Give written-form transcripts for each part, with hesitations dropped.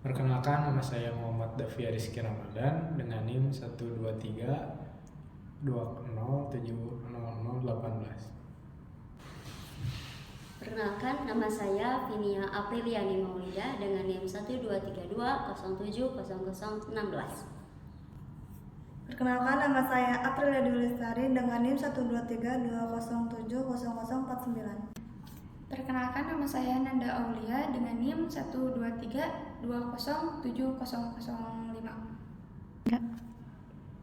Perkenalkan, nama saya Muhammad Davia Rizky Ramadan dengan NIM 123207018. Perkenalkan, nama saya Vinia Apriliani Maulida dengan NIM 123207016. Perkenalkan, nama saya Aprilia Dwi Lestari dengan NIM 12320070049. Perkenalkan, nama saya Nanda Aulia dengan NIM 123207005.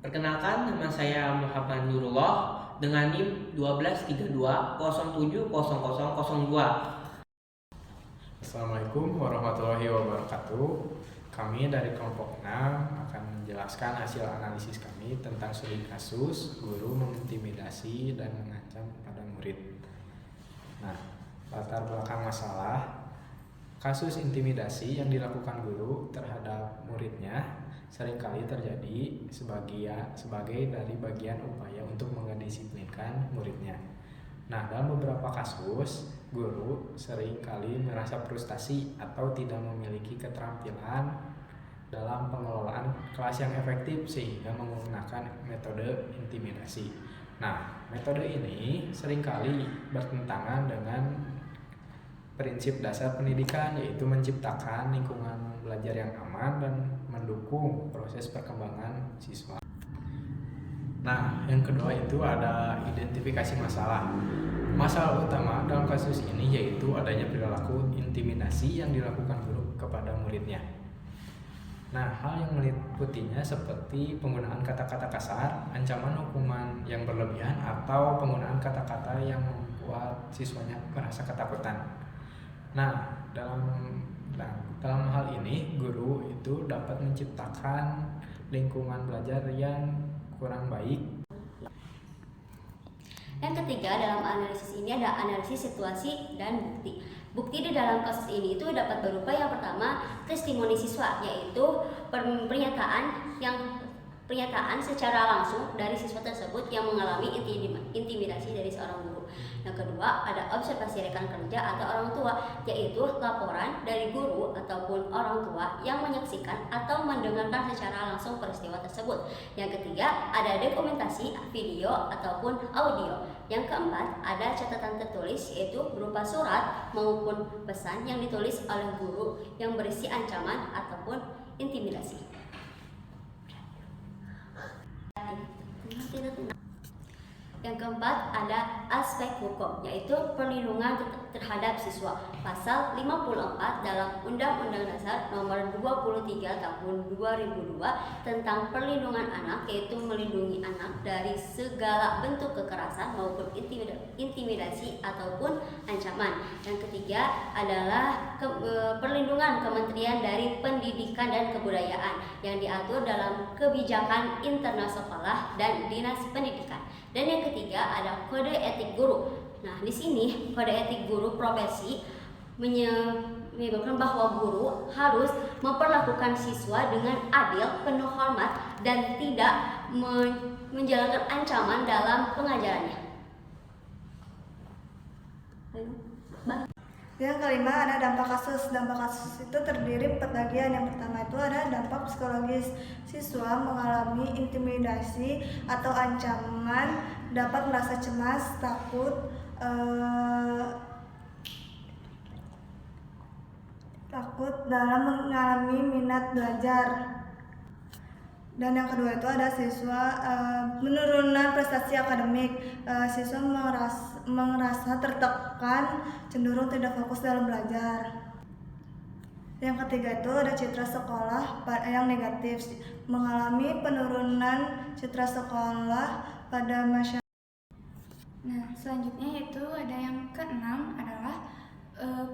Perkenalkan, nama saya Muhammad Nurullah dengan NIM 1232070002. Assalamualaikum warahmatullahi wabarakatuh. Kami dari kelompok 6 akan menjelaskan hasil analisis kami tentang studi kasus guru mengintimidasi dan mengancam pada murid. Nah, latar belakang masalah kasus intimidasi yang dilakukan guru terhadap muridnya seringkali terjadi sebagai dari bagian upaya untuk mendisiplinkan muridnya. Nah, dalam beberapa kasus, guru seringkali merasa frustasi atau tidak memiliki keterampilan dalam pengelolaan kelas yang efektif sehingga menggunakan metode intimidasi. Nah, metode ini seringkali bertentangan dengan prinsip dasar pendidikan, yaitu menciptakan lingkungan belajar yang aman dan mendukung proses perkembangan siswa. Nah, yang kedua itu ada identifikasi masalah. Masalah utama dalam kasus ini yaitu adanya perilaku intimidasi yang dilakukan guru kepada muridnya. Nah, hal yang meliputinya seperti penggunaan kata-kata kasar, ancaman hukuman yang berlebihan, atau penggunaan kata-kata yang membuat siswanya merasa ketakutan. Nah, dalam hal ini guru itu dapat menciptakan lingkungan belajar yang kurang baik. Yang ketiga, dalam analisis ini ada analisis situasi dan bukti. Bukti di dalam kasus ini itu dapat berupa yang pertama, testimoni siswa, yaitu pernyataan secara langsung dari siswa tersebut yang mengalami intimidasi dari seorang guru. Yang kedua, ada observasi rekan kerja atau orang tua, yaitu laporan dari guru ataupun orang tua yang menyaksikan atau mendengarkan secara langsung peristiwa tersebut. Yang ketiga, ada dokumentasi video ataupun audio. Yang keempat, ada catatan tertulis, yaitu berupa surat maupun pesan yang ditulis oleh guru yang berisi ancaman ataupun intimidasi. Yang keempat, ada aspek hukum, yaitu perlindungan terhadap siswa. Pasal 54 dalam Undang-Undang Dasar Nomor 23 Tahun 2002 tentang perlindungan anak, yaitu melindungi anak dari segala bentuk kekerasan maupun intimidasi ataupun ancaman. Yang ketiga adalah perlindungan Kementerian dari Pendidikan dan Kebudayaan yang diatur dalam kebijakan internal sekolah dan Dinas Pendidikan. Dan yang ketiga ada kode etik guru. Nah, di sini kode etik guru profesi menyebutkan bahwa guru harus memperlakukan siswa dengan adil, penuh hormat, dan tidak menjalankan ancaman dalam pengajarannya. Yang kelima ada dampak kasus. Dampak kasus itu terdiri 4 bagian. Yang pertama itu ada dampak psikologis. Siswa mengalami intimidasi atau ancaman, dapat merasa cemas, takut dalam mengalami minat belajar. Dan yang kedua itu ada siswa penurunan prestasi akademik. Siswa merasa tertekan, cenderung tidak fokus dalam belajar. Yang ketiga itu ada citra sekolah yang negatif, mengalami penurunan citra sekolah pada masyarakat. Nah, selanjutnya yaitu ada yang keenam adalah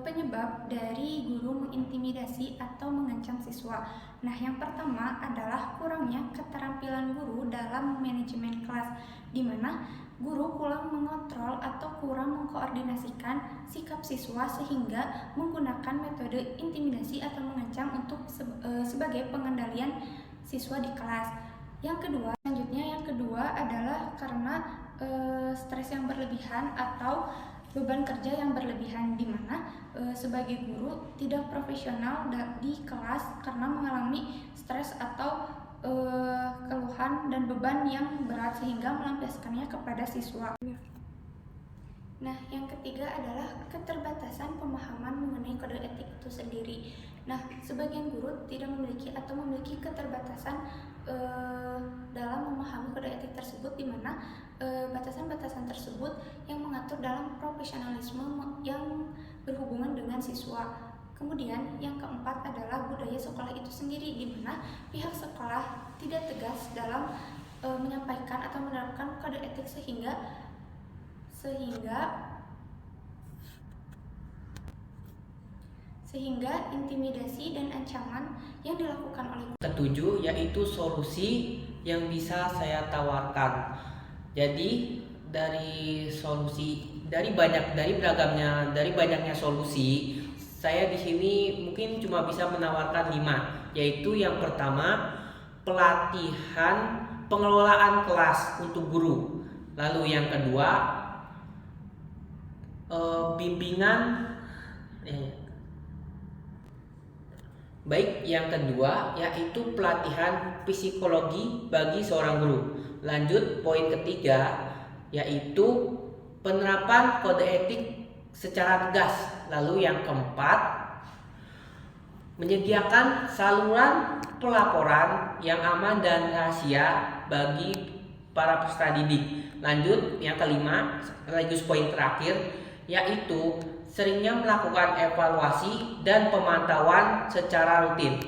penyebab dari guru mengintimidasi atau mengancam siswa. Nah, yang pertama adalah kurangnya keterampilan guru dalam manajemen kelas, di mana guru kurang mengontrol atau kurang mengkoordinasikan sikap siswa sehingga menggunakan metode intimidasi atau mengancam untuk sebagai pengendalian siswa di kelas. Yang kedua adalah karena stres yang berlebihan atau beban kerja yang berlebihan, di mana sebagai guru tidak profesional di kelas karena mengalami stres atau keluhan dan beban yang berat sehingga melampiaskannya kepada siswa. Nah, yang ketiga adalah keterbatasan pemahaman mengenai kode etik itu sendiri. Nah, sebagian guru tidak memiliki atau memiliki keterbatasan dalam memahami kode etik tersebut, di mana batasan-batasan tersebut yang mengatur dalam profesionalisme yang berhubungan dengan siswa. Kemudian yang keempat adalah budaya sekolah itu sendiri, di mana pihak sekolah tidak tegas dalam menyampaikan atau menerapkan kode etik sehingga intimidasi dan ancaman yang dilakukan oleh Ketujuh yaitu solusi yang bisa saya tawarkan. Jadi dari banyaknya solusi, saya di sini mungkin cuma bisa menawarkan 5, yaitu yang pertama pelatihan pengelolaan kelas untuk guru. Lalu yang kedua bimbingan. Baik, yang kedua yaitu pelatihan psikologi bagi seorang guru. Lanjut, poin ketiga yaitu penerapan kode etik secara tegas. Lalu yang keempat, menyediakan saluran pelaporan yang aman dan rahasia bagi para peserta didik. Lanjut, yang kelima, sekaligus poin terakhir, yaitu seringnya melakukan evaluasi dan pemantauan secara rutin.